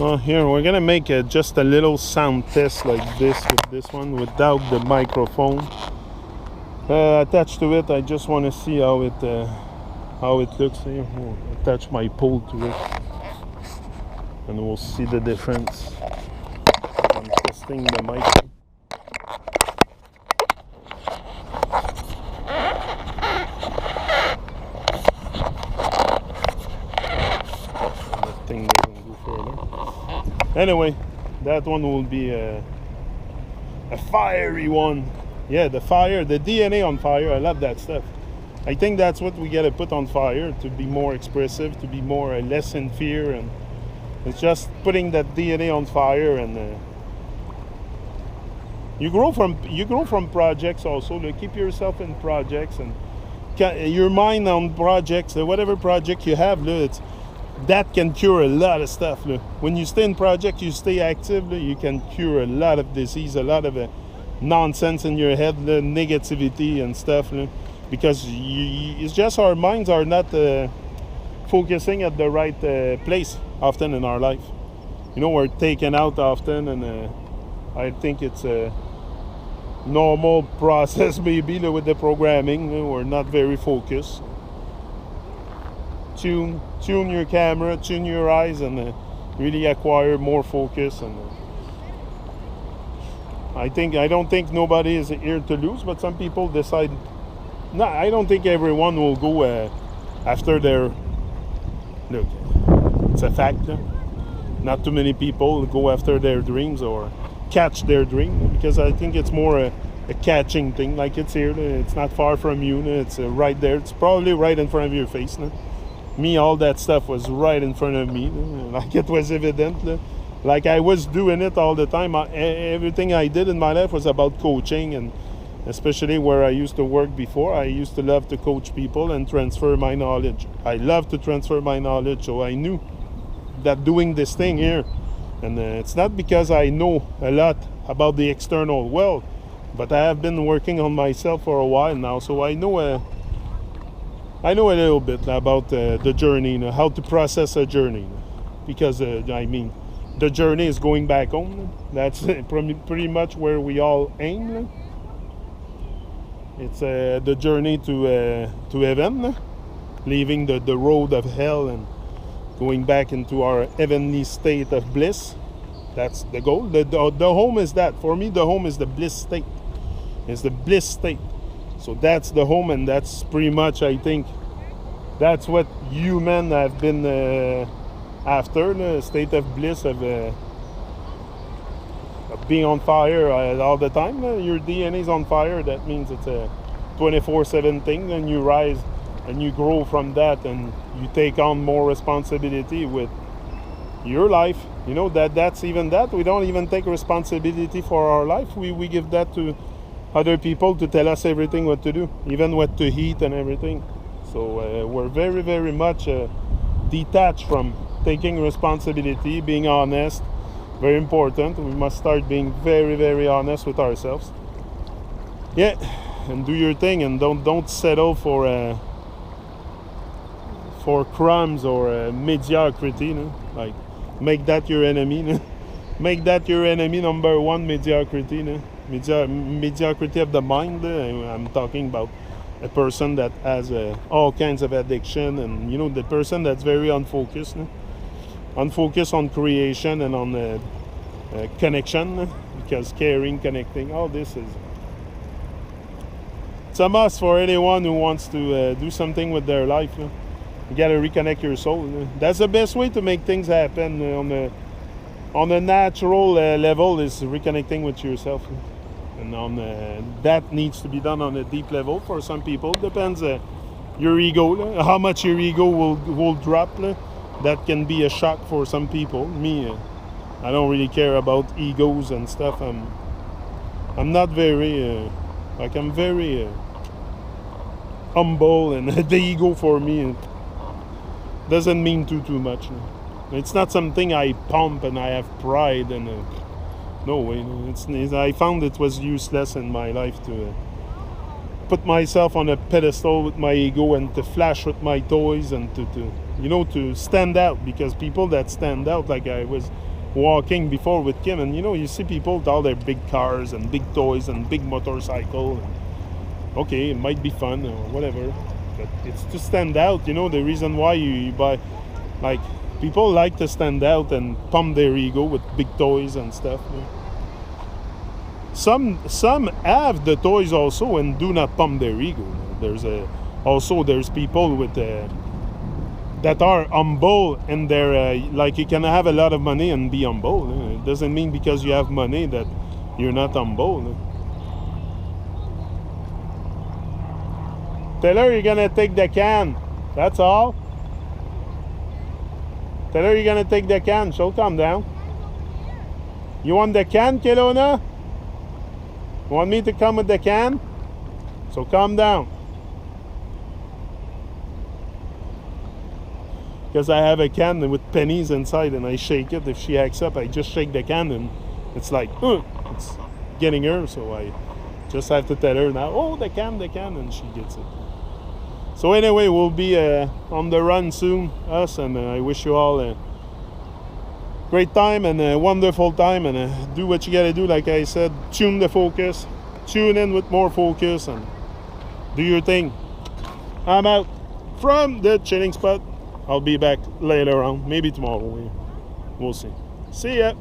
Here we're gonna make just a little sound test like this with this one without the microphone attached to it. I just want to see how it looks here. We'll attach my pole to it and we'll see the difference. I'm testing the mic. The thing doesn't go further. Anyway, that one will be a fiery one. Yeah, the fire, the DNA on fire. I love that stuff. I think that's what we gotta put on fire to be more expressive, to be more less in fear, and it's just putting that DNA on fire. And you grow from projects also. Keep yourself in projects and your mind on projects. Whatever project you have, that can cure a lot of stuff. When you stay in project, you stay active. You can cure a lot of disease, a lot of nonsense in your head, negativity and stuff. Because it's just our minds are not focusing at the right place often in our life. We're taken out often, and I think it's a normal process maybe with the programming. We're not very focused. Tune your camera, tune your eyes, and really acquire more focus. And I don't think nobody is here to lose, but some people decide. No, I don't think everyone will go after their. Look, it's a fact. Not too many people go after their dreams or catch their dream, because I think it's more a catching thing. Like it's here, it's not far from you. It's right there. It's probably right in front of your face. Me, all that stuff was right in front of me. Like it was evident. Like I was doing it all the time. Everything I did in my life was about coaching, and especially where I used to work before, I used to love to coach people and transfer my knowledge. I love to transfer my knowledge, so I knew that doing this thing here, and it's not because I know a lot about the external world, but I have been working on myself for a while now, so I know a little bit about the journey, how to process a journey, because the journey is going back home. That's pretty much where we all aim. It's the journey to heaven, leaving the road of hell and going back into our heavenly state of bliss. That's the goal. The home is that. For me, the home is the bliss state. It's the bliss state. So that's the home, and that's pretty much, I think, that's what humans have been after, the state of bliss, of being on fire all the time. Your DNA is on fire. That means it's a 24/7 thing, and you rise and you grow from that, and you take on more responsibility with your life. That's even that. We don't even take responsibility for our life. We give that to other people to tell us everything what to do, even what to eat and everything. So we're very, very much detached from taking responsibility, being honest. Very important. We must start being very, very honest with ourselves. Yeah, and do your thing, and don't settle for crumbs or mediocrity. Like, make that your enemy. Make that your enemy number one, mediocrity. Mediocrity of the mind. I'm talking about a person that has all kinds of addiction, and the person that's very unfocused. Unfocused on creation and on connection, because caring, connecting, all this is, it's a must for anyone who wants to do something with their life. You gotta reconnect your soul. That's the best way to make things happen on a natural level, is reconnecting with yourself, and that needs to be done on a deep level. For some people, depends your ego, how much your ego will drop. That can be a shock for some people. Me, I don't really care about egos and stuff. I'm not very I'm very humble, and the ego for me doesn't mean too much. It's not something I pump and I have pride, and no way. I found it was useless in my life to put myself on a pedestal with my ego and to flash with my toys and to stand out, because people that stand out, like I was walking before with Kim, and you see people with all their big cars and big toys and big motorcycle. And, okay, it might be fun or whatever, but it's to stand out. The reason why you buy, like, people like to stand out and pump their ego with big toys and stuff. Some have the toys also and do not pump their ego. There's people with that are humble, and they're like, you can have a lot of money and be humble. It doesn't mean because you have money that you're not humble. Tell her you're gonna take the can. That's all. Tell her you're gonna take the can. She'll calm down. You want the can, Kelowna? You want me to come with the can? So calm down. Because I have a can with pennies inside and I shake it. If she acts up, I just shake the can and it's like, it's getting her. So I just have to tell her now, oh, the can, and she gets it. So anyway, we'll be on the run soon, us, and I wish you all a great time and a wonderful time, and do what you gotta do. Like I said, tune the focus, tune in with more focus, and do your thing. I'm out from the chilling spot. I'll be back later on, maybe tomorrow. We'll see. See ya.